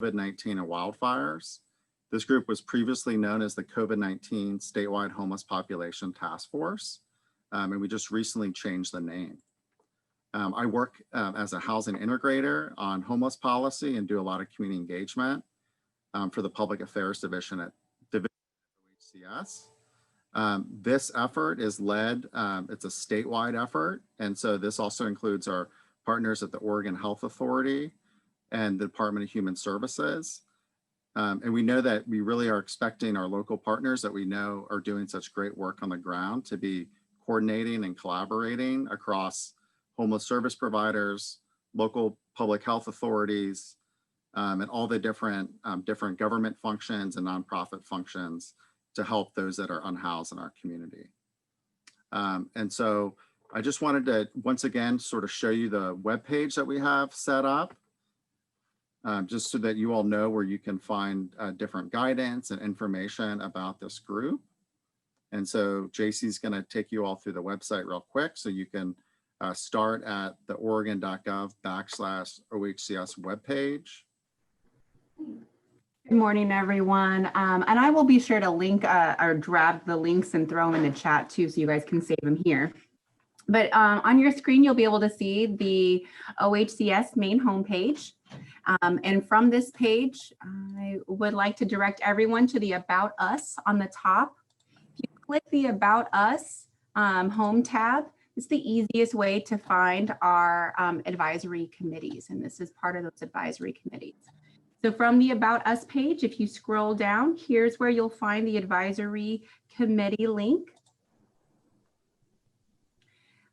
COVID-19 and wildfires. This group was previously known as the COVID-19 Statewide Homeless Population Task Force, and we just recently changed the name. I work as a housing integrator on homeless policy and do a lot of community engagement for the Public Affairs Division at UnhousedNetwork. This effort is led, it's a statewide effort, and so this also includes our partners at the Oregon Health Authority and the Department of Human Services. And we know that we really are expecting our local partners that we know are doing such great work on the ground to be coordinating and collaborating across homeless service providers, local public health authorities, and all the different government functions and nonprofit functions to help those that are unhoused in our community. And so I just wanted to once again sort of show you the webpage that we have set up, just so that you all know where you can find different guidance and information about this group. And so JC's going to take you all through the website real quick, so you can start at the oregon.gov/OHCS webpage. Good morning, everyone. And I will be sure to link or grab the links and throw them in the chat too, so you guys can save them here. But on your screen, you'll be able to see the OHCS main homepage. And from this page, I would like to direct everyone to the About Us on the top. If you click the About Us home tab, it's the easiest way to find our advisory committees. And this is part of those advisory committees. So from the About Us page, if you scroll down, here's where you'll find the advisory committee link.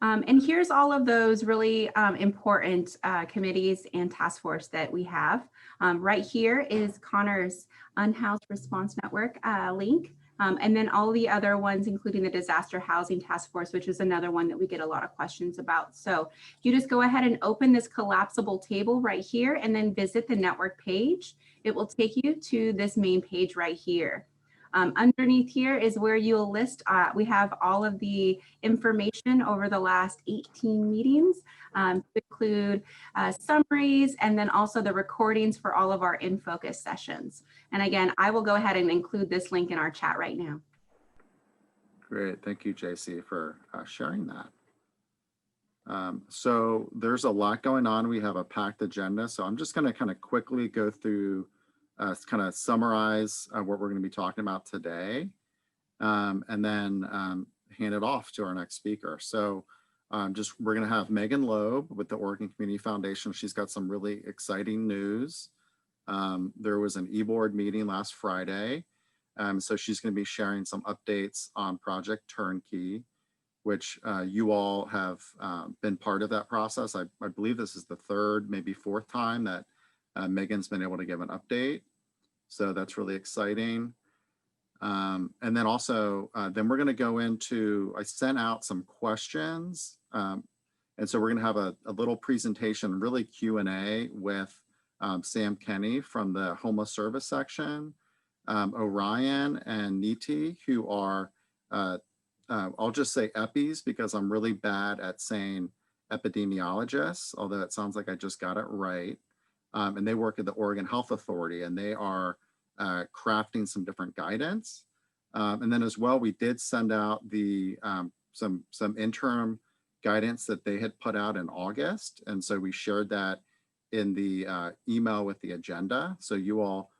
And here's all of those really important committees and task force that we have. Right here is Connor's Unhoused Response Network link. And then all the other ones, including the Disaster Housing Task Force, which is another one that we get a lot of questions about. So you just go ahead and open this collapsible table right here and then visit the network page. It will take you to this main page right here. Underneath here is where you'll list, we have all of the information over the last 18 meetings, to include summaries, and then also the recordings for all of our in focus sessions. And again, I will go ahead and include this link in our chat right now. Great, thank you, JC, for sharing that. So there's a lot going on. We have a packed agenda, so I'm just going to kind of quickly go through kind of summarize what we're going to be talking about today, and then hand it off to our next speaker. So we're going to have Megan Loeb with the Oregon Community Foundation. She's got some really exciting news. There was an e-board meeting last Friday, so she's going to be sharing some updates on Project Turnkey, which you all have been part of that process. I believe this is the third, maybe fourth time that Megan's been able to give an update. So that's really exciting. And then also, then we're going to go into, I sent out some questions. And so we're going to have a little presentation, really Q&A with Sam Kenny from the homeless service section, Orion and Niti, who are, I'll just say EPIs because I'm really bad at saying epidemiologists, although it sounds like I just got it right. And they work at the Oregon Health Authority, and they are crafting some different guidance. And then as well, we did send out the some interim guidance that they had put out in August. And so we shared that in the email with the agenda. So you all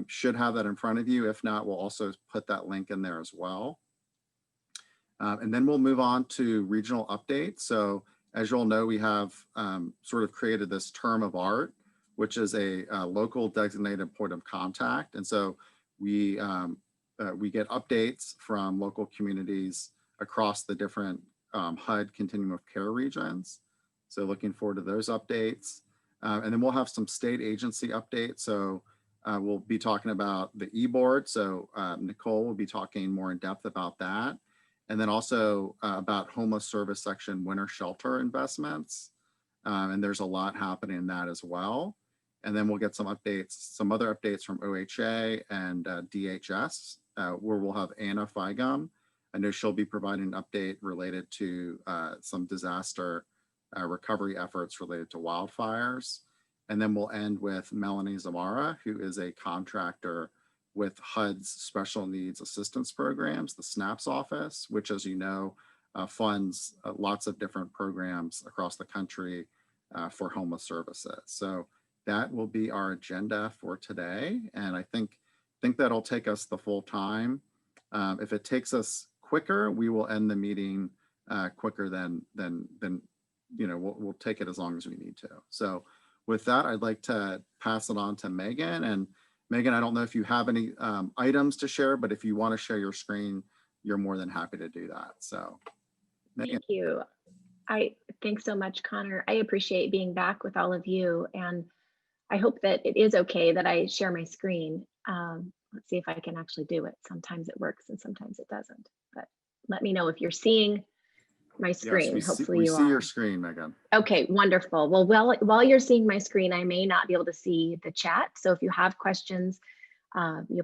should have that in front of you. If not, we'll also put that link in there as well. And then we'll move on to regional updates. So as you all know, we have sort of created this term of art, which is a local designated point of contact. And so we get updates from local communities across the different HUD continuum of care regions. So looking forward to those updates. And then we'll have some state agency updates. So we'll be talking about the e-board. So Nicole will be talking more in depth about that. And then also about homeless service section winter shelter investments. And there's a lot happening in that as well. And then we'll get some updates, some other updates from OHA and DHS, where we'll have Anna Feigum. I know she'll be providing an update related to some disaster recovery efforts related to wildfires. And then we'll end with Melanie Zamara, who is a contractor with HUD's Special Needs Assistance Programs, the SNAPS office, which, as you know, funds lots of different programs across the country for homeless services. So that will be our agenda for today. And I think that'll take us the full time. If it takes us quicker, we will end the meeting quicker than we'll take it as long as we need to. So with that, I'd like to pass it on to Megan. And Megan, I don't know if you have any items to share, but if you want to share your screen, you're more than happy to do that. So Megan. Thank you. Thanks so much, Connor. I appreciate being back with all of you, and I hope that it is okay that I share my screen. Let's see if I can actually do it. Sometimes it works and sometimes it doesn't, but let me know if you're seeing my screen. Yes, Hopefully we you see are. your screen, Megan. Okay, wonderful. Well, while you're seeing my screen, I may not be able to see the chat. So if you have questions,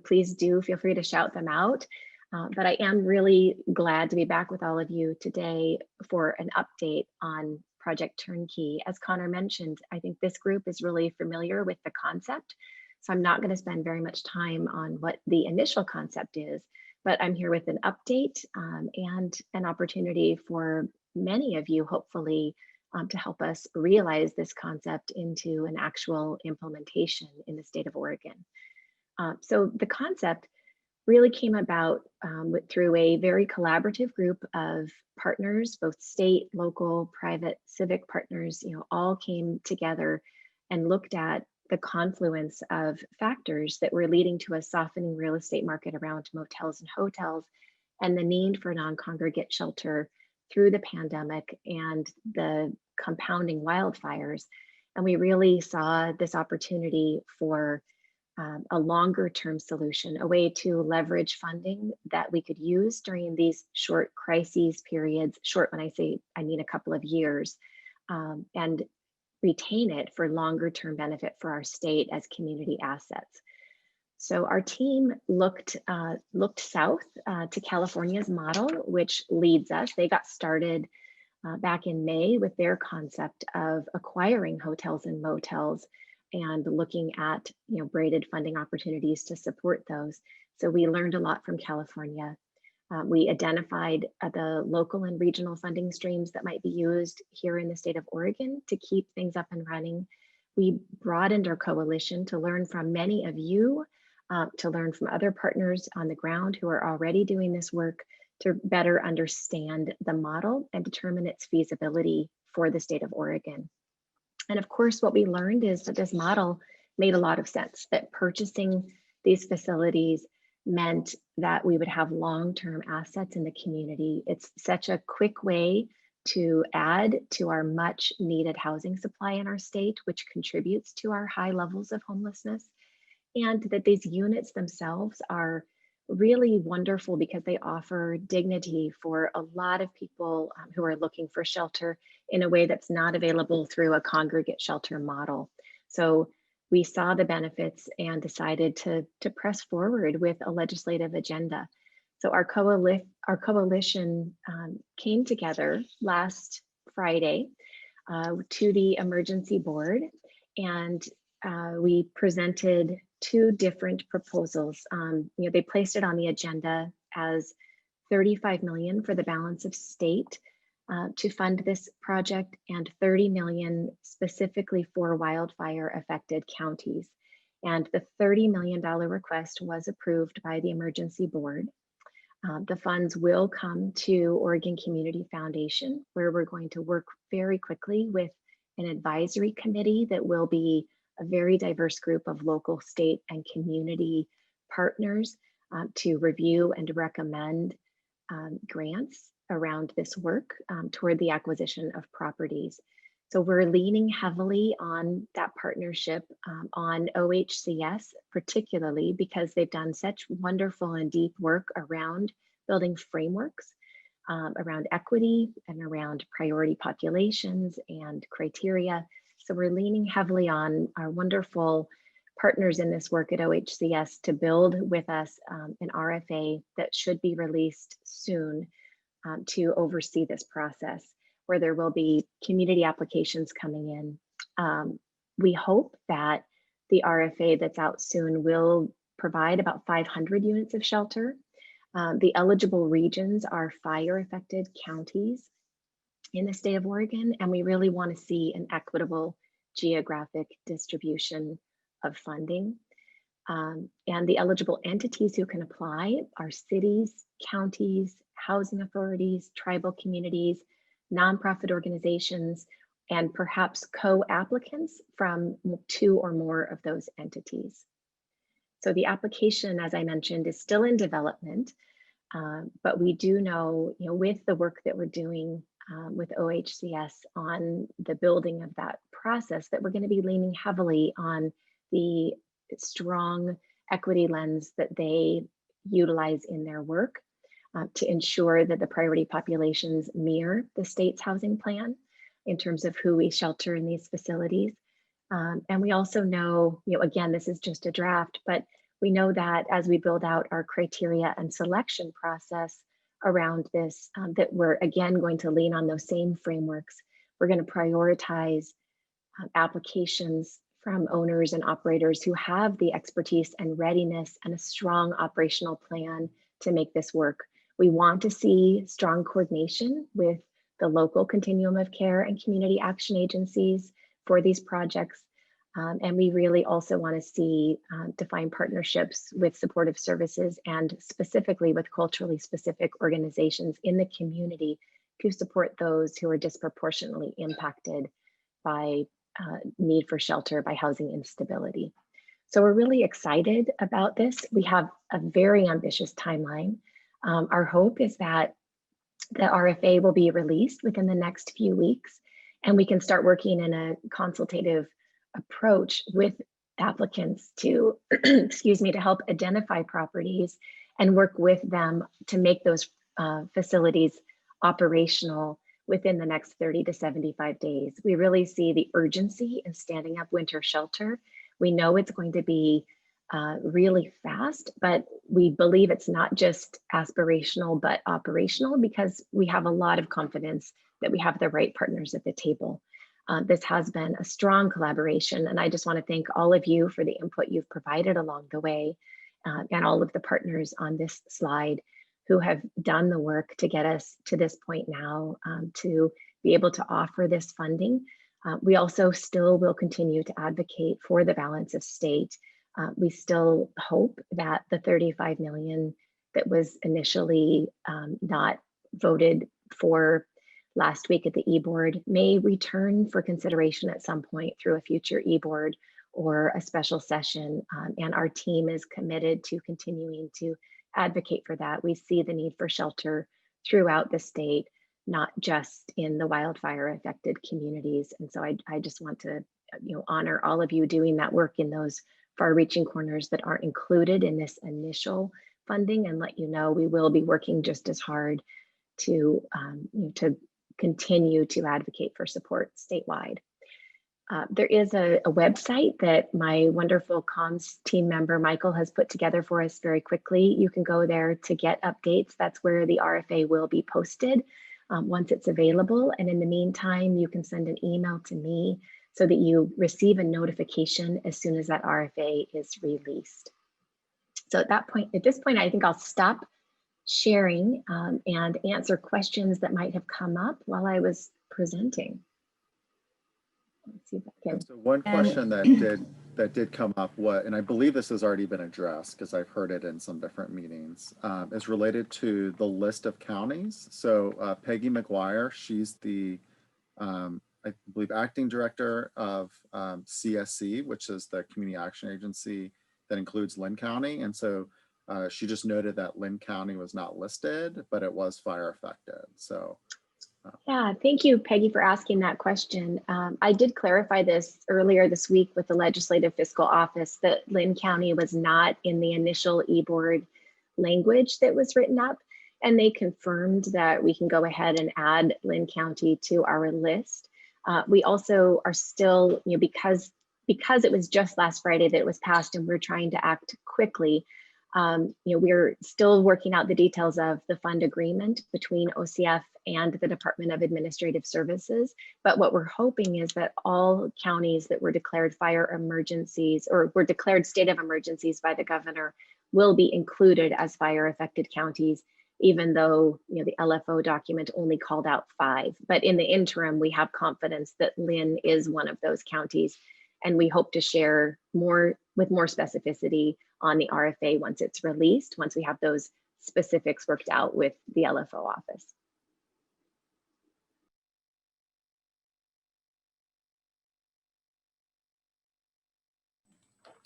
please do feel free to shout them out. But I am really glad to be back with all of you today for an update on Project Turnkey. As Connor mentioned, I think this group is really familiar with the concept. So I'm not going to spend very much time on what the initial concept is, but I'm here with an update and an opportunity for many of you, hopefully, to help us realize this concept into an actual implementation in the state of Oregon. So the concept really came about through a very collaborative group of partners, both state, local, private, civic partners, all came together and looked at the confluence of factors that were leading to a softening real estate market around motels and hotels, and the need for non-congregate shelter through the pandemic and the compounding wildfires. And we really saw this opportunity for a longer term solution, a way to leverage funding that we could use during these short crises periods, short when I say I mean a couple of years, and retain it for longer term benefit for our state as community assets. So our team looked south to California's model, which leads us. They got started back in May with their concept of acquiring hotels and motels and looking at braided funding opportunities to support those. So we learned a lot from California. We identified the local and regional funding streams that might be used here in the state of Oregon to keep things up and running. We broadened our coalition to learn from many of you, to learn from other partners on the ground who are already doing this work, to better understand the model and determine its feasibility for the state of Oregon. And of course, what we learned is that this model made a lot of sense, that purchasing these facilities meant that we would have long-term assets in the community. It's such a quick way to add to our much needed housing supply in our state, which contributes to our high levels of homelessness. And that these units themselves are really wonderful because they offer dignity for a lot of people who are looking for shelter in a way that's not available through a congregate shelter model. So we saw the benefits and decided to press forward with a legislative agenda. So our coalition came together last Friday to the emergency board, and we presented two different proposals. They placed it on the agenda as $35 million for the balance of state to fund this project, and $30 million specifically for wildfire affected counties. And the $30 million request was approved by the emergency board. The funds will come to Oregon Community Foundation, where we're going to work very quickly with an advisory committee that will be a very diverse group of local, state, and community partners to review and recommend grants around this work toward the acquisition of properties. So we're leaning heavily on that partnership on OHCS, particularly because they've done such wonderful and deep work around building frameworks around equity and around priority populations and criteria. So we're leaning heavily on our wonderful partners in this work at OHCS to build with us an RFA that should be released soon to oversee this process, where there will be community applications coming in, We hope that the RFA that's out soon will provide about 500 units of shelter. The eligible regions are fire-affected counties in the state of Oregon, and we really want to see an equitable geographic distribution of funding. And the eligible entities who can apply are cities, counties, housing authorities, tribal communities, nonprofit organizations, and perhaps co-applicants from 2 or more of those entities. So the application, as I mentioned, is still in development, but we do know, with the work that we're doing with OHCS on the building of that process, that we're going to be leaning heavily on the strong equity lens that they utilize in their work to ensure that the priority populations mirror the state's housing plan in terms of who we shelter in these facilities. And we also know, again, this is just a draft, but we know that as we build out our criteria and selection process around this, that we're again going to lean on those same frameworks. We're going to prioritize applications from owners and operators who have the expertise and readiness and a strong operational plan to make this work. We want to see strong coordination with the local continuum of care and community action agencies for these projects. And we really also want to see defined partnerships with supportive services and specifically with culturally specific organizations in the community to support those who are disproportionately impacted by need for shelter, by housing instability. So we're really excited about this. We have a very ambitious timeline. Our hope is that the RFA will be released within the next few weeks, and we can start working in a consultative approach with applicants to, excuse me, to help identify properties and work with them to make those facilities operational within the next 30 to 75 days. We really see the urgency in standing up winter shelter. We know it's going to be really fast, but we believe it's not just aspirational, but operational, because we have a lot of confidence that we have the right partners at the table. This has been a strong collaboration, and I just want to thank all of you for the input you've provided along the way, and all of the partners on this slide who have done the work to get us to this point now, to be able to offer this funding. We also still will continue to advocate for the balance of state. We still hope that the 35 million that was initially not voted for last week at the e-board may return for consideration at some point through a future e-board or a special session. And our team is committed to continuing to advocate for that. We see the need for shelter throughout the state, not just in the wildfire affected communities. And so I just want to honor all of you doing that work in those far-reaching corners that aren't included in this initial funding, and let you know we will be working just as hard to continue to advocate for support statewide. There is a website that my wonderful comms team member, Michael, has put together for us very quickly. You can go there to get updates. That's where the RFA will be posted once it's available. And in the meantime, you can send an email to me so that you receive a notification as soon as that RFA is released. So at this point, I think I'll stop sharing and answer questions that might have come up while I was presenting. Let's see if I can. So one question that did come up, and I believe this has already been addressed because I've heard it in some different meetings, is related to the list of counties. So Peggy McGuire, she's the I believe acting director of CSC, which is the community action agency that includes Lynn County. And so she just noted that Lynn County was not listed, but it was fire affected. So yeah, thank you, Peggy, for asking that question. I did clarify this earlier this week with the Legislative Fiscal Office that Lynn County was not in the initial e-board language that was written up, and they confirmed that we can go ahead and add Lynn County to our list. We also are still, because it was just last Friday that it was passed and we're trying to act quickly, We're still working out the details of the fund agreement between OCF and the Department of Administrative Services. But what we're hoping is that all counties that were declared fire emergencies or were declared state of emergencies by the governor will be included as fire affected counties, even though the LFO document only called out 5. But in the interim, we have confidence that Lynn is one of those counties. And we hope to share more specificity on the RFA once it's released, once we have those specifics worked out with the LFO office.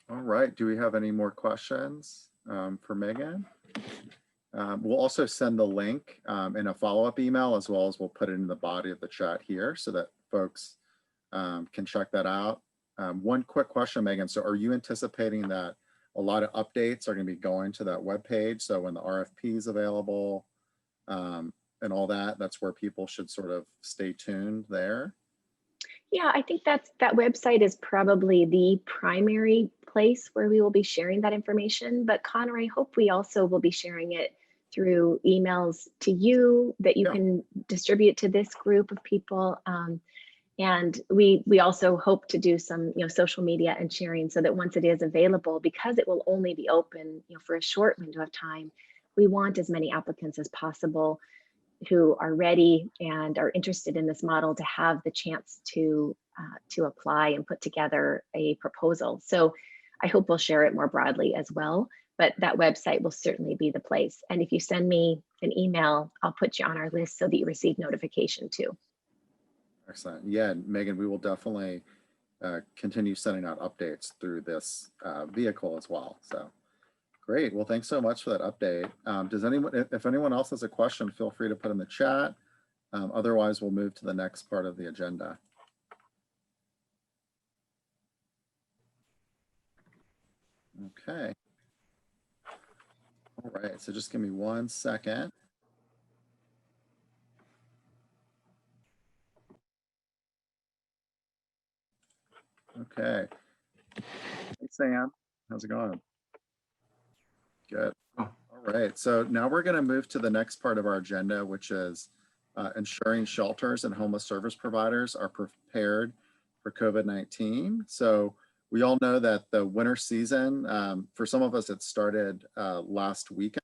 All right, do we have any more questions for Megan? We'll also send the link in a follow-up email, as well as we'll put it in the body of the chat here so that folks can check that out. One quick question, Megan. So are you anticipating that a lot of updates are going to be going to that webpage? So when the RFP is available and all that, that's where people should sort of stay tuned there? Yeah, I think that website is probably the primary place where we will be sharing that information. But Connor, I hope we also will be sharing it through emails to you that you can distribute to this group of people. And we also hope to do some social media and sharing so that once it is available, because it will only be open for a short window of time, we want as many applicants as possible who are ready and are interested in this model to have the chance to apply and put together a proposal. So I hope we'll share it more broadly as well, but that website will certainly be the place. And if you send me an email, I'll put you on our list so that you receive notification too. Excellent. Yeah, Megan, we will definitely continue sending out updates through this vehicle as well. So great. Well, thanks so much for that update. If anyone else has a question, feel free to put in the chat. Otherwise, we'll move to the next part of the agenda. Okay. All right. So just give me 1 second. Okay. Hey, Sam. How's it going? Good. All right. So now we're going to move to the next part of our agenda, which is ensuring shelters and homeless service providers are prepared for COVID-19. So we all know that the winter season, for some of us, it started last weekend.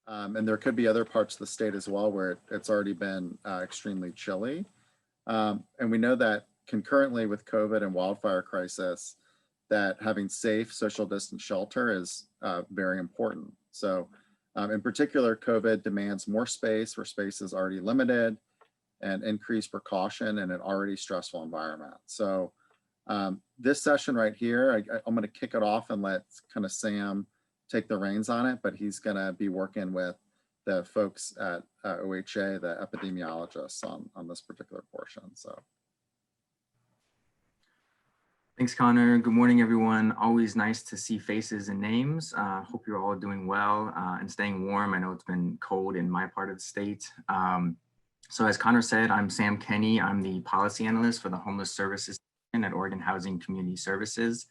And there could be other parts of the state as well where it's already been extremely chilly. And we know that concurrently with COVID and wildfire crisis, that having safe social distance shelter is very important. So in particular, COVID demands more space where space is already limited and increased precaution in an already stressful environment. So this session right here, I'm going to kick it off and let kind of Sam take the reins on it, but he's going to be working with the folks at OHA, the epidemiologists on this particular portion. So. Thanks, Connor. Good morning, everyone. Always nice to see faces and names. Hope you're all doing well and staying warm. I know it's been cold in my part of the state. So as Connor said, I'm Sam Kenny. I'm the policy analyst for the Homeless Services at Oregon Housing Community Services.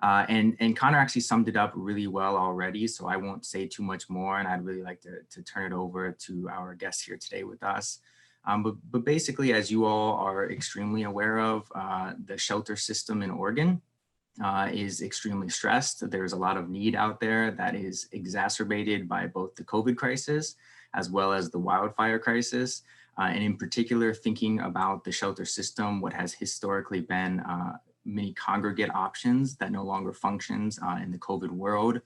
And Connor actually summed it up really well already, so I won't say too much more, and I'd really like to turn it over to our guests here today with us. But basically, as you all are extremely aware of, the shelter system in Oregon is extremely stressed. There's a lot of need out there that is exacerbated by both the COVID crisis as well as the wildfire crisis. And in particular, thinking about the shelter system, what has historically been many congregate options that no longer functions in the COVID world,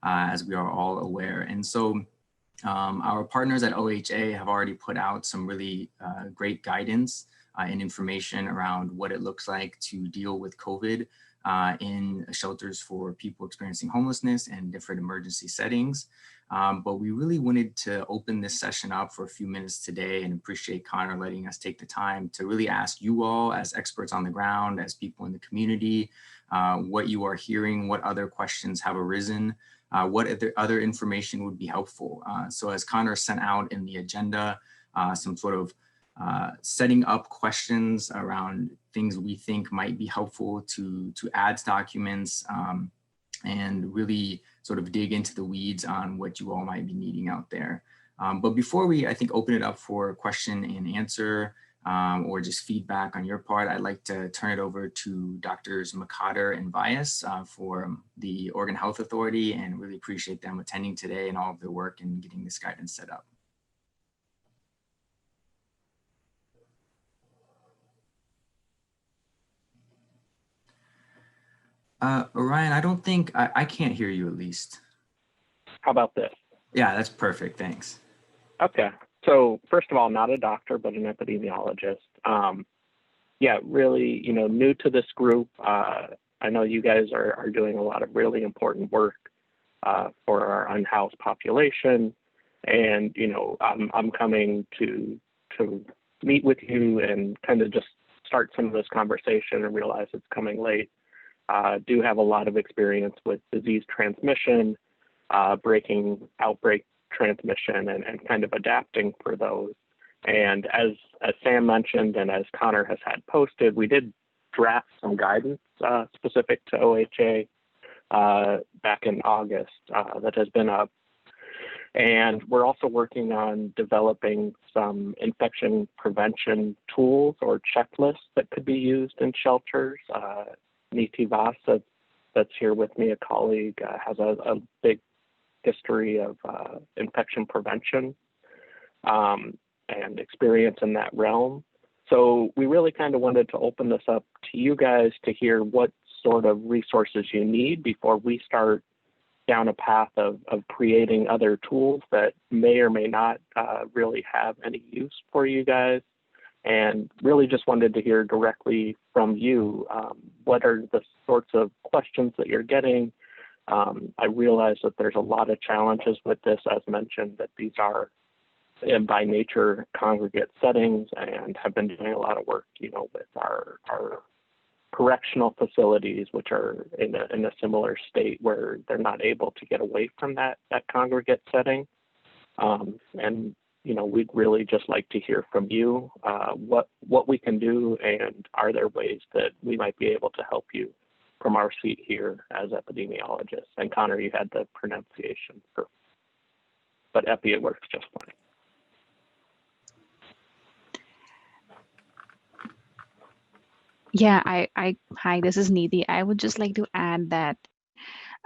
as we are all aware. And so our partners at OHA have already put out some really great guidance and information around what it looks like to deal with COVID in shelters for people experiencing homelessness and different emergency settings. But we really wanted to open this session up for a few minutes today and appreciate Connor letting us take the time to really ask you all as experts on the ground, as people in the community, what you are hearing, what other questions have arisen, what other information would be helpful. So as Connor sent out in the agenda, some sort of setting up questions around things we think might be helpful to add to documents and really sort of dig into the weeds on what you all might be needing out there. But before we, I think, open it up for question and answer or just feedback on your part, I'd like to turn it over to Drs. McCotter and Vyas for the Oregon Health Authority, and really appreciate them attending today and all of their work in getting this guidance set up. Orion, I don't think, I can't hear you at least. How about this? Yeah, that's perfect, thanks. Okay. So first of all, not a doctor, but an epidemiologist. Yeah, really, new to this group. I know you guys are doing a lot of really important work for our unhoused population. And, I'm coming to meet with you and kind of just start some of this conversation and realize it's coming late. Do have a lot of experience with disease transmission, breaking outbreak transmission, and kind of adapting for those. And as Sam mentioned, and as Connor has had posted, we did draft some guidance specific to OHA back in August that has been up. And we're also working on developing some infection prevention tools or checklists that could be used in shelters. Niti Vas, that's here with me, a colleague, has a big history of infection prevention and experience in that realm. So we really kind of wanted to open this up to you guys to hear what sort of resources you need before we start down a path of creating other tools that may or may not really have any use for you guys. And really just wanted to hear directly from you, what are the sorts of questions that you're getting? I realize that there's a lot of challenges with this, as mentioned, that these are by nature congregate settings, and have been doing a lot of work, with our correctional facilities, which are in a similar state where they're not able to get away from that congregate setting. And we'd really just like to hear from you what we can do, and are there ways that we might be able to help you from our seat here as epidemiologists. And Connor, you had the pronunciation, but epi, it works just fine. Yeah, hi, this is Nidhi. I would just like to add that,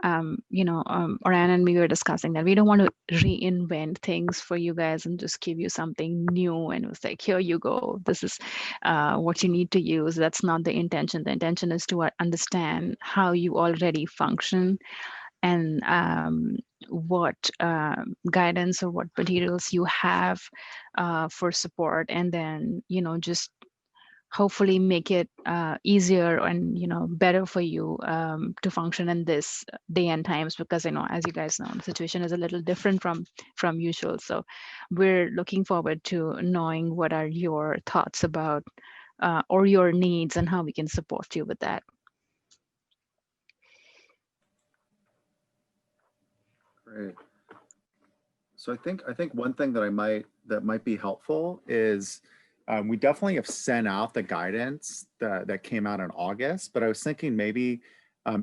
Oriana and me were discussing that we don't want to reinvent things for you guys and just give you something new and it was like, here you go, this is what you need to use. That's not the intention. The intention is to understand how you already function and what guidance or what materials you have for support, and then, just hopefully make it easier and better for you to function in this day and times, because as you guys know, the situation is a little different from usual. So we're looking forward to knowing what are your thoughts about or your needs and how we can support you with that. Great. So I think one thing that might be helpful is we definitely have sent out the guidance that came out in August, but I was thinking maybe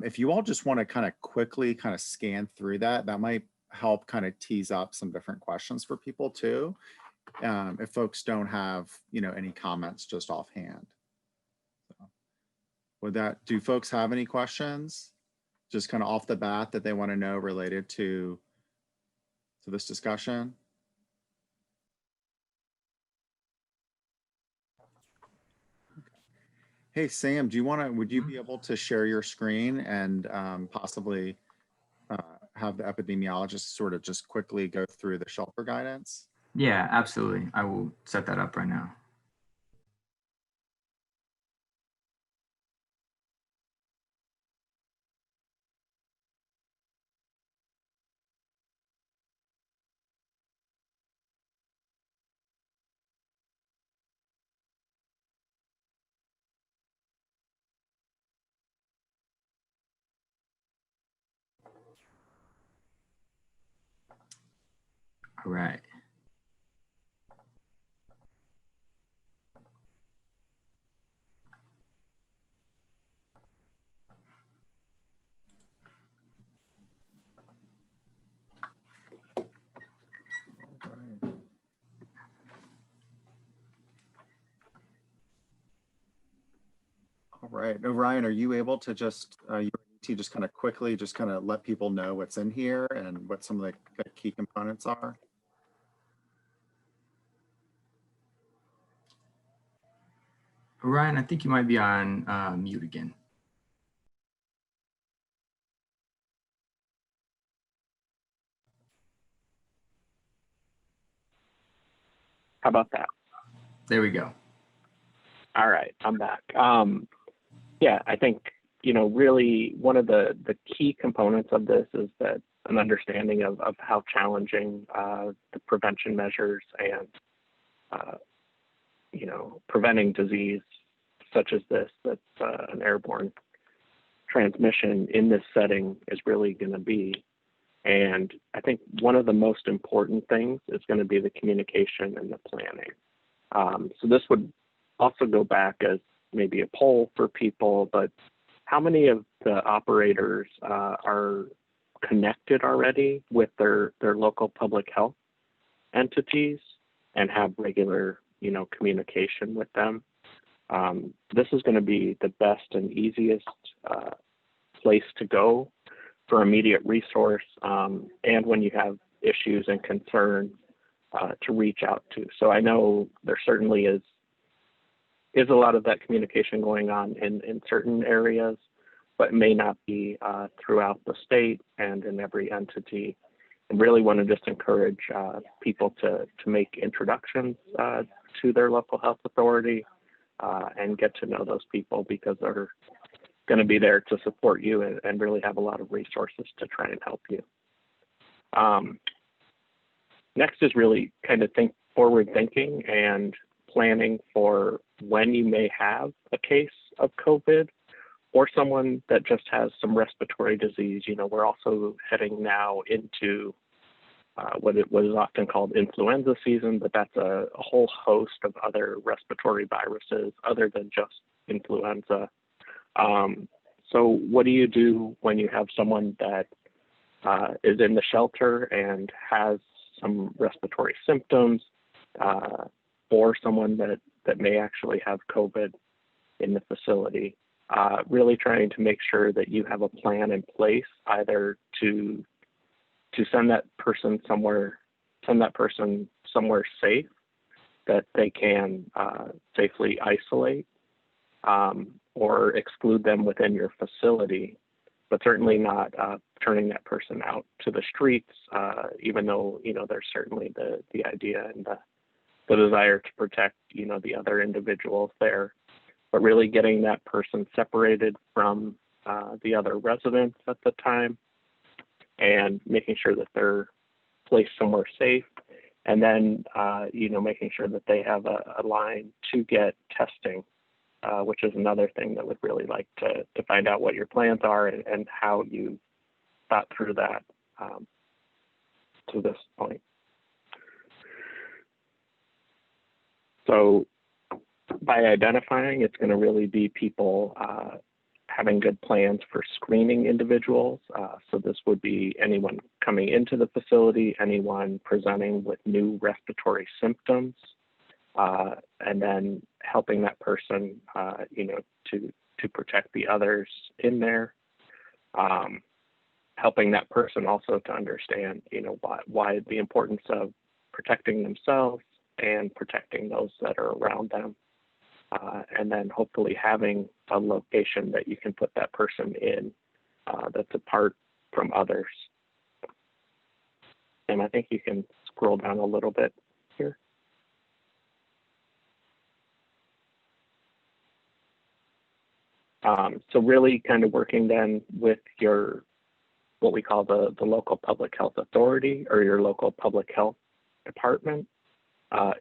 if you all just want to kind of quickly kind of scan through that might help kind of tease up some different questions for people too, if folks don't have any comments just offhand. So do folks have any questions just kind of off the bat that they want to know related to this discussion? Hey, Sam, would you be able to share your screen and possibly have the epidemiologist sort of just quickly go through the shelter guidance? Yeah, absolutely. I will set that up right now. All right. All right. Orion, are you able to just, just kind of quickly, just kind of let people know what's in here and what some of the key components are? Ryan, I think you might be on mute again. How about that? There we go. All right, I'm back. Yeah, I think, really one of the key components of this is that an understanding of how challenging the prevention measures and, preventing disease such as this, that's an airborne transmission in this setting is really going to be. And I think one of the most important things is going to be the communication and the planning. So this would also go back as maybe a poll for people, but how many of the operators are connected already with their local public health entities and have regular, communication with them? This is going to be the best and easiest place to go for immediate resource, and when you have issues and concerns to reach out to. So I know there certainly is a lot of that communication going on in certain areas, but may not be throughout the state and in every entity. And really want to just encourage people to make introductions to their local health authority and get to know those people, because they're going to be there to support you and really have a lot of resources to try and help you. Next is really kind of forward thinking and planning for when you may have a case of COVID or someone that just has some respiratory disease. We're also heading now into what is often called influenza season, but that's a whole host of other respiratory viruses other than just influenza. So what do you do when you have someone that is in the shelter and has some respiratory symptoms, or someone that may actually have COVID in the facility? Really trying to make sure that you have a plan in place, either to send that person somewhere safe that they can safely isolate, or exclude them within your facility, but certainly not turning that person out to the streets, even though, there's certainly the idea and the desire to protect, the other individuals there, but really getting that person separated from the other residents at the time and making sure that they're placed somewhere safe. And then, making sure that they have a line to get testing, which is another thing that would really like to find out what your plans are and how you thought through that to this point. So by identifying, it's going to really be people having good plans for screening individuals. So this would be anyone coming into the facility, anyone presenting with new respiratory symptoms, and then helping that person, to protect the others in there. Helping that person also to understand, why the importance of protecting themselves and protecting those that are around them. And then hopefully having a location that you can put that person in that's apart from others. And I think you can scroll down a little bit here. So really kind of working then with your, what we call the local public health authority or your local public health department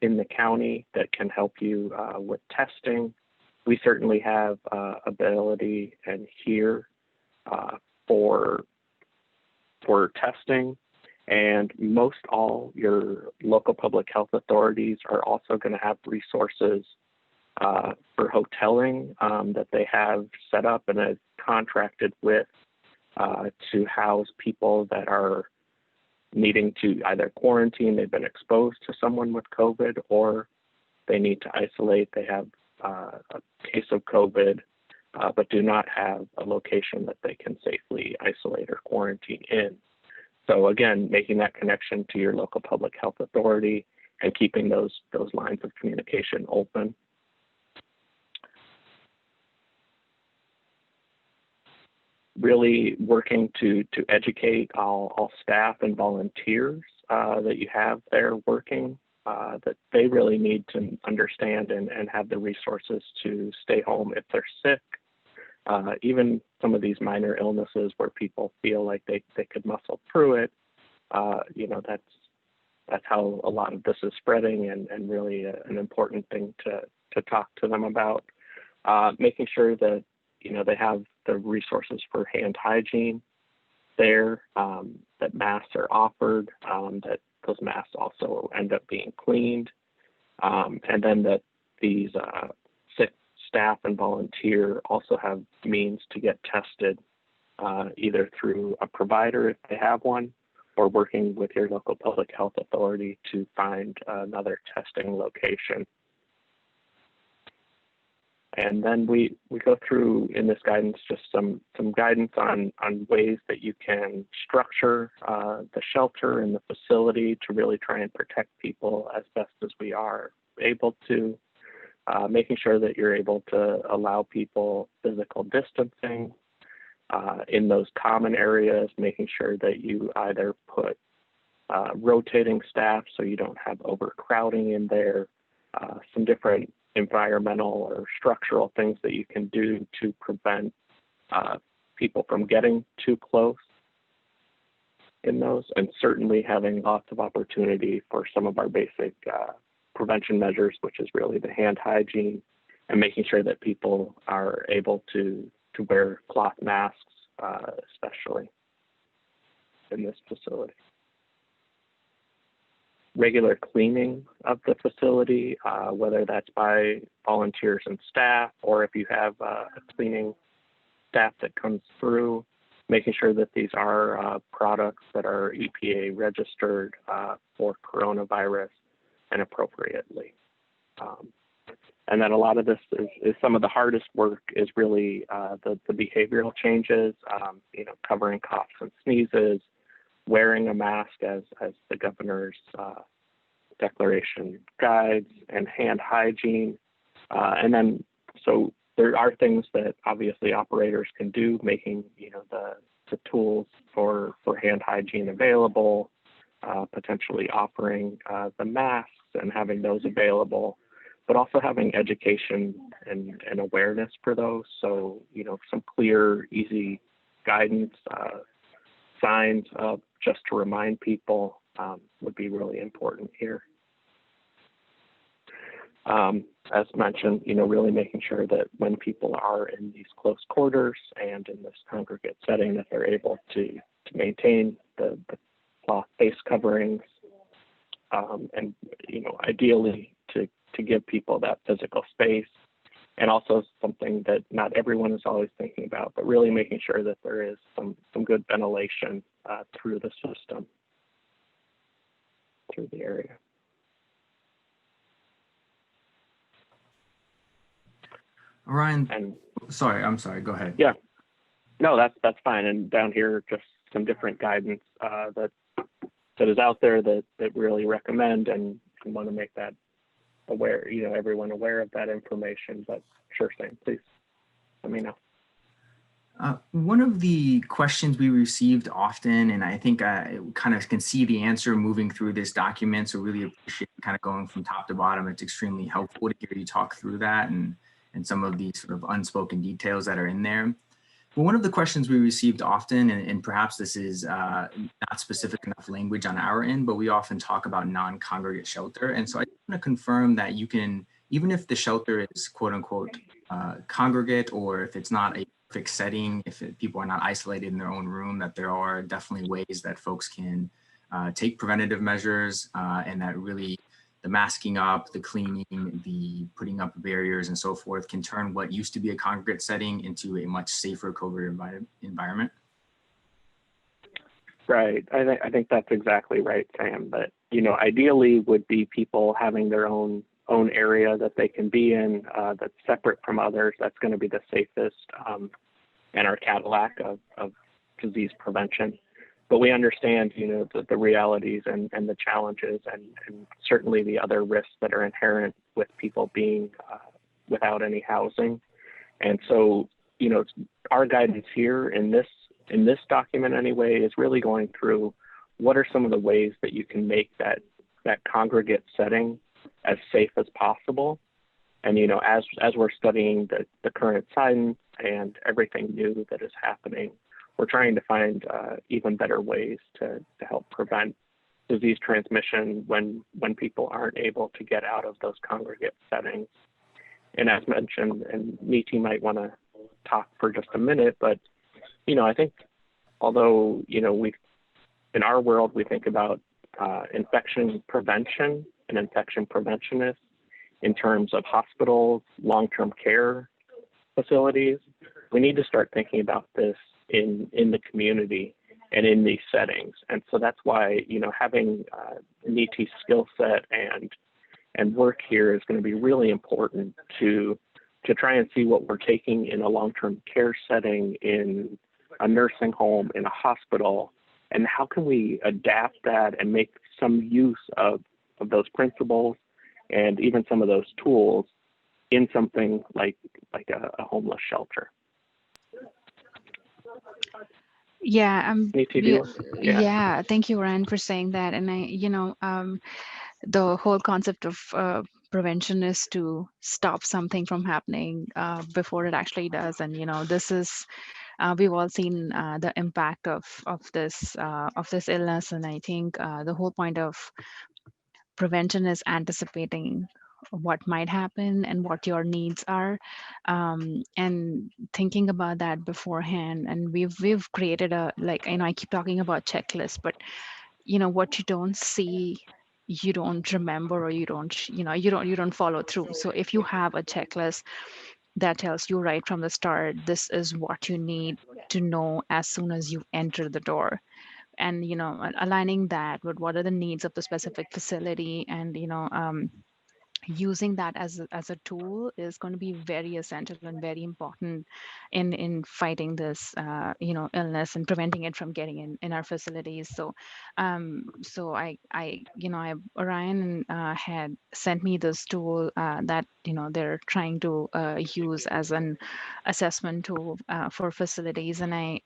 in the county that can help you with testing. We certainly have ability and here for testing, and most all your local public health authorities are also going to have resources for hoteling that they have set up and have contracted with to house people that are needing to either quarantine, they've been exposed to someone with COVID, or they need to isolate, they have a case of COVID, but do not have a location that they can safely isolate or quarantine in. So again, making that connection to your local public health authority and keeping those lines of communication open. Really working to educate all staff and volunteers that you have there working, that they really need to understand and have the resources to stay home if they're sick. Even some of these minor illnesses where people feel like they could muscle through it, you know, that's how a lot of this is spreading, and really an important thing to talk to them about. Making sure that, you know, they have the resources for hand hygiene there, that masks are offered, that those masks also end up being cleaned, and then that these sick staff and volunteer also have means to get tested, either through a provider if they have one, or working with your local public health authority to find another testing location. And then we go through in this guidance just some guidance on ways that you can structure the shelter and the facility to really try and protect people as best as we are able to, making sure that you're able to allow people physical distancing in those common areas, making sure that you either put rotating staff so you don't have overcrowding in there, some different environmental or structural things that you can do to prevent people from getting too close in those, and certainly having lots of opportunity for some of our basic prevention measures, which is really the hand hygiene and making sure that people are able to wear cloth masks, especially in this facility. Regular cleaning of the facility, whether that's by volunteers and staff, or if you have a cleaning staff that comes through, making sure that these are products that are EPA registered for coronavirus and appropriately. And then a lot of this is some of the hardest work is really the behavioral changes, you know, covering coughs and sneezes, wearing a mask as the governor's declaration guides, and hand hygiene. And then, so there are things that obviously operators can do, making, you know, the tools for hand hygiene available, potentially offering the masks and having those available, but also having education and awareness for those. So, you know, some clear, easy guidance, signs up just to remind people would be really important here. As mentioned, you know, really making sure that when people are in these close quarters and in this congregate setting, that they're able to maintain the cloth face coverings, and, you know, ideally to give people that physical space. And also something that not everyone is always thinking about, but really making sure that there is some good ventilation through the system, through the area. Ryan, And I'm sorry, go ahead. yeah, no, that's fine. And down here, just some different guidance that is out there that really recommend and want to make that aware, you know, everyone aware of that information. But sure thing, please let me know. One of the questions we received often, and I think I kind of can see the answer moving through this document, so really appreciate kind of going from top to bottom. It's extremely helpful to hear you talk through that and some of the sort of unspoken details that are in there. But one of the questions we received often, and perhaps this is not specific enough language on our end, but we often talk about non-congregate shelter. And so I want to confirm that you can, even if the shelter is quote unquote congregate, or if it's not a perfect setting, if people are not isolated in their own room, that there are definitely ways that folks can take preventative measures, and that really the masking up, the cleaning, the putting up barriers and so forth can turn what used to be a congregate setting into a much safer COVID environment. Right. I think that's exactly right, Sam. But, you know, ideally would be people having their own own area that they can be in that's separate from others. That's going to be the safest and our Cadillac of disease prevention. But we understand, the realities and the challenges and certainly the other risks that are inherent with people being without any housing. And so, our guidance here in this document anyway is really going through what are some of the ways that you can make that congregate setting as safe as possible. And, as we're studying the current science and everything new that is happening, we're trying to find even better ways to help prevent disease transmission when people aren't able to get out of those congregate settings. And as mentioned, and Niti might want to talk for just a minute, but, I think although, in our world, we think about infection prevention and infection preventionists in terms of hospitals, long-term care facilities, we need to start thinking about this in the community and in these settings. And so that's why, having Niti's skill set and work here is going to be really important to try and see what we're taking in a long-term care setting, in a nursing home, in a hospital, and how can we adapt that and make some use of those principles and even some of those tools in something like a homeless shelter. Yeah, Niti, yeah, thank you, Ryan, for saying that. And the whole concept of prevention is to stop something from happening before it actually does. And this is we've all seen the impact of this illness, and I think the whole point of prevention is anticipating what might happen and what your needs are, and thinking about that beforehand. And we've created I keep talking about checklists, but what you don't see, you don't remember, or you don't follow through. So if you have a checklist that tells you right from the start, this is what you need to know as soon as you enter the door, and aligning that with what are the needs of the specific facility, and using that as a tool is going to be very essential and very important in fighting this illness and preventing it from getting in our facilities. So Orion had sent me this tool that they're trying to use as an assessment tool for facilities, and I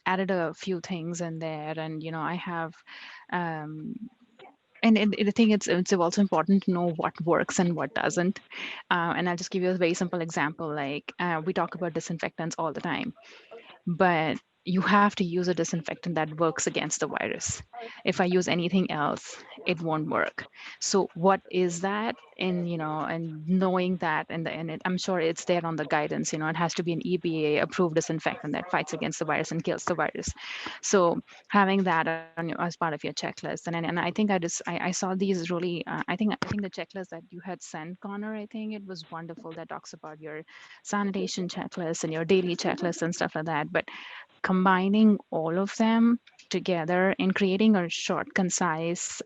added a few things in there. And I have and I think it's also important to know what works and what doesn't. And I'll just give you a very simple example. Like we talk about disinfectants all the time, but you have to use a disinfectant that works against the virus. If I use anything else, it won't work. So what is that? And knowing that, I'm sure it's there on the guidance. It has to be an EPA approved disinfectant that fights against the virus and kills the virus. So having that as part of your checklist, and I think I saw these really. I think the checklist that you had sent, Connor, I think it was wonderful. That talks about your sanitation checklist and your daily checklist and stuff like that. But combining all of them together and creating a short, concise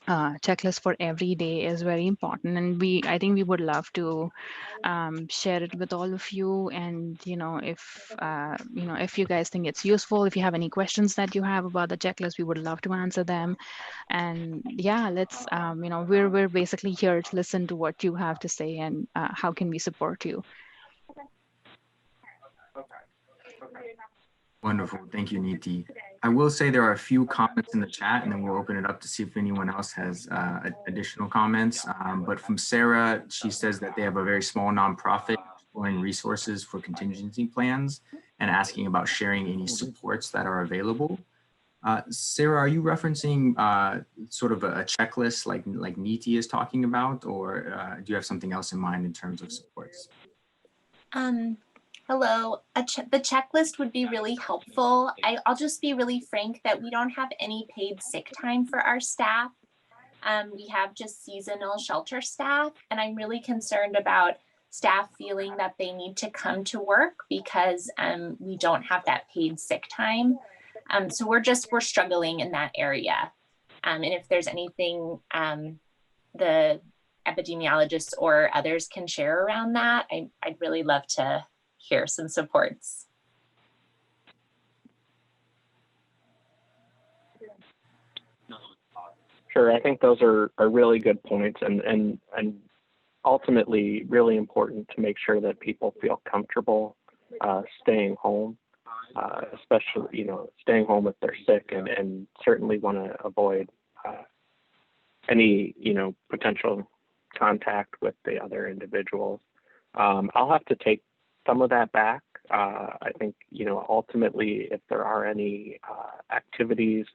checklist for every day is very important. And I think we would love to share it with all of you. And if you guys think it's useful, if you have any questions that you have about the checklist, we would love to answer them. And yeah, let's we're basically here to listen to what you have to say, and how can we support you. Wonderful. Thank you, Niti. I will say there are a few comments in the chat, and then we'll open it up to see if anyone else has additional comments. But from Sarah, she says that they have a very small nonprofit exploring resources for contingency plans and asking about sharing any supports that are available. Sarah, are you referencing sort of a checklist like Niti is talking about, or do you have something else in mind in terms of supports? Hello, the checklist would be really helpful. I'll just be really frank that we don't have any paid sick time for our staff. We have just seasonal shelter staff, and I'm really concerned about staff feeling that they need to come to work because we don't have that paid sick time. So we're struggling in that area. And if there's anything the epidemiologists or others can share around that, I'd really love to hear some supports. Sure, I think those are really good points, and ultimately really important to make sure that people feel comfortable staying home, especially staying home if they're sick, and certainly want to avoid any potential contact with the other individuals. I'll have to take some of that back. I think ultimately, if there are any activities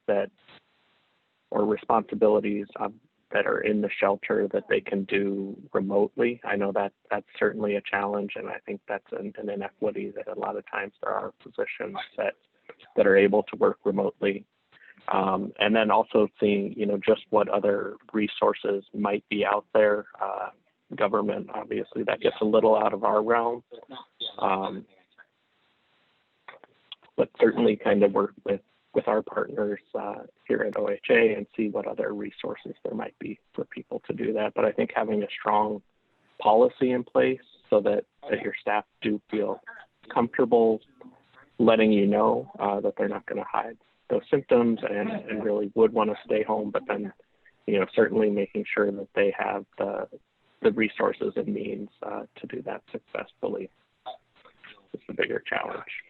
or responsibilities that are in the shelter that they can do remotely, I know that that's certainly a challenge, and I think that's an inequity that a lot of times there are physicians that are able to work remotely. And then also seeing, just what other resources might be out there. Government, obviously, that gets a little out of our realm. But certainly kind of work with our partners here at OHA and see what other resources there might be for people to do that. But I think having a strong policy in place so that your staff do feel comfortable letting you know that they're not going to hide those symptoms and really would want to stay home, but then certainly making sure that they have the resources and means to do that successfully is the bigger challenge.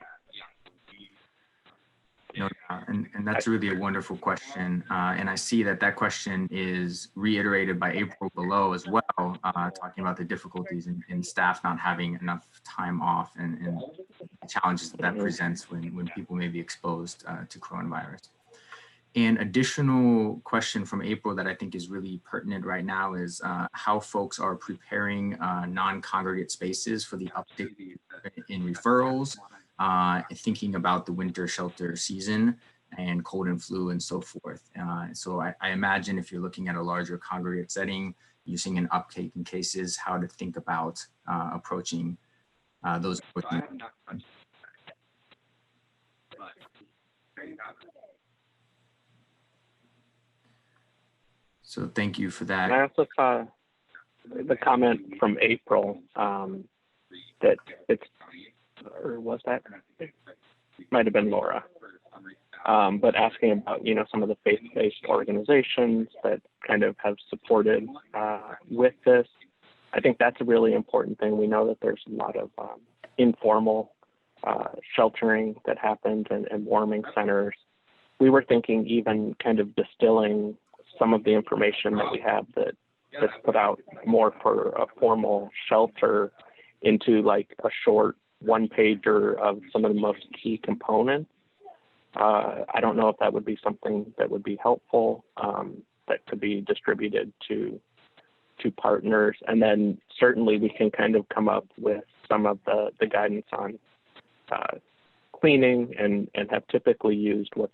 And that's really a wonderful question. And I see that question is reiterated by April below as well, talking about the difficulties in staff not having enough time off and the challenges that presents when people may be exposed to coronavirus. An additional question from April that I think is really pertinent right now is how folks are preparing non-congregate spaces for the uptick in referrals, thinking about the winter shelter season and cold and flu and so forth. So I imagine if you're looking at a larger congregate setting, you're seeing an uptake in cases, how to think about approaching those. So thank you for that. I also saw the comment from April that it's, or was that? Might have been Laura, but asking about some of the faith-based organizations that kind of have supported with this. I think that's a really important thing. We know that there's a lot of informal sheltering that happens and warming centers. We were thinking even kind of distilling some of the information that we have that's put out more for a formal shelter into like a short one-pager of some of the most key components. I don't know if that would be something that would be helpful, that could be distributed to partners. And then certainly we can kind of come up with some of the guidance on cleaning and have typically used what's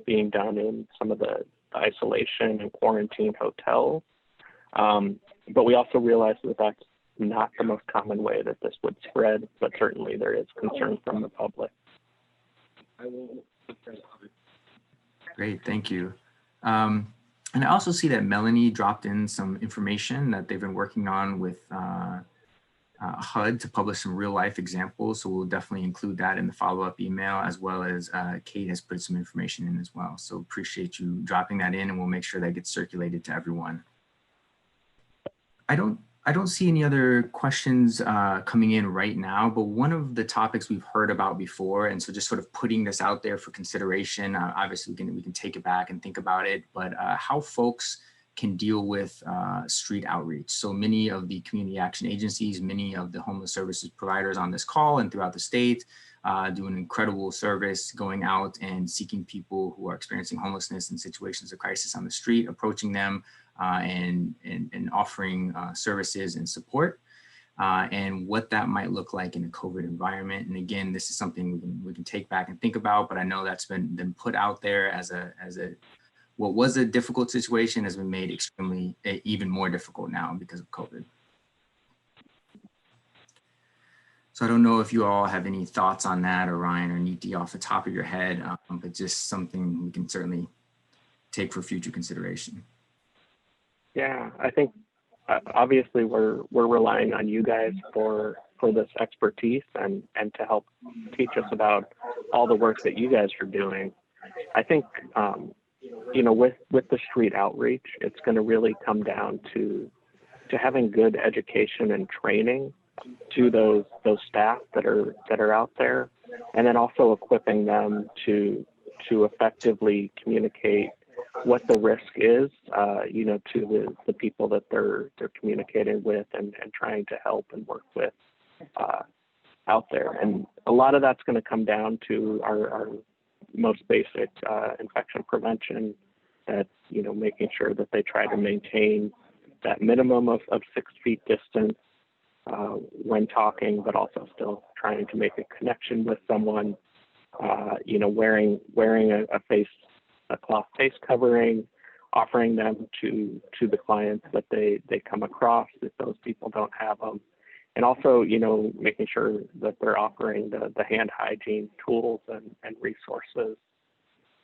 being done in some of the isolation and quarantine hotels. But we also realize that that's not the most common way that this would spread, but certainly there is concern from the public. Great, thank you. And I also see that Melanie dropped in some information that they've been working on with HUD to publish some real life examples. So we'll definitely include that in the follow-up email, as well as Kate has put some information in as well. So appreciate you dropping that in, and we'll make sure that gets circulated to everyone. I don't see any other questions coming in right now, but one of the topics we've heard about before, and so just sort of putting this out there for consideration, obviously we can take it back and think about it, but how folks can deal with street outreach. So many of the community action agencies, many of the homeless services providers on this call and throughout the state do an incredible service going out and seeking people who are experiencing homelessness and situations of crisis on the street, approaching them and offering services and support, and what that might look like in a COVID environment. And again, this is something we can take back and think about, but I know that's been put out there as a what was a difficult situation has been made extremely even more difficult now because of COVID. So I don't know if you all have any thoughts on that, or Ryan or Niti off the top of your head, but just something we can certainly take for future consideration. Yeah, I think obviously we're relying on you guys for this expertise and to help teach us about all the work that you guys are doing. I think with the street outreach, it's going to really come down to having good education and training to those staff that are out there, and then also equipping them to effectively communicate what the risk is, to the people that they're communicating with and trying to help and work with out there. And a lot of that's going to come down to our most basic infection prevention. That's making sure that they try to maintain that minimum of 6 feet distance when talking, but also still trying to make a connection with someone. Wearing a cloth face covering, offering them to the clients that they come across if those people don't have them, and also making sure that they're offering the hand hygiene tools and resources.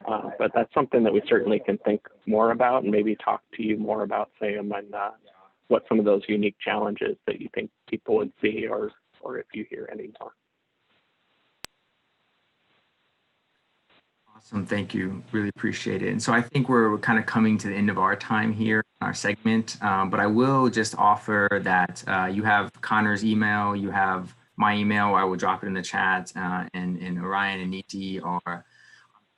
But that's something that we certainly can think more about and maybe talk to you more about, Sam, and what some of those unique challenges that you think people would see, or if you hear any more. Awesome, thank you. Really appreciate it. And so I think we're kind of coming to the end of our time here, our segment, but I will just offer that you have Connor's email, you have my email, I will drop it in the chat, and Orion and Niti are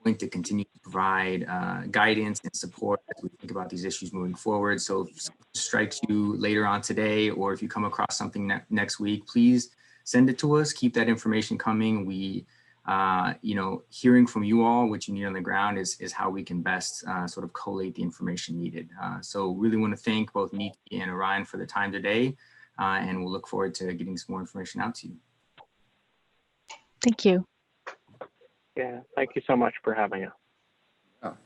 going to continue to provide guidance and support as we think about these issues moving forward. So if something strikes you later on today, or if you come across something next week, please send it to us. Keep that information coming. We hearing from you all, what you need on the ground is how we can best sort of collate the information needed. So really want to thank both Niti and Orion for the time today, and we'll look forward to getting some more information out to you. Thank you. Yeah, thank you so much for having us. Oh,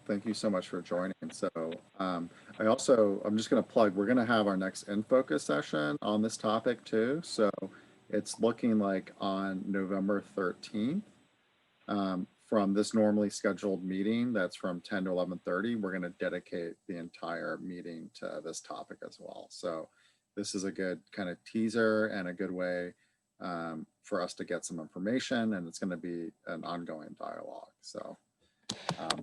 thank you so much for joining. So I'm just going to plug, we're going to have our next In Focus session on this topic too. So it's looking like on November 13th, from this normally scheduled meeting that's from 10 to 11:30, we're going to dedicate the entire meeting to this topic as well. So this is a good kind of teaser and a good way for us to get some information, and it's going to be an ongoing dialogue. So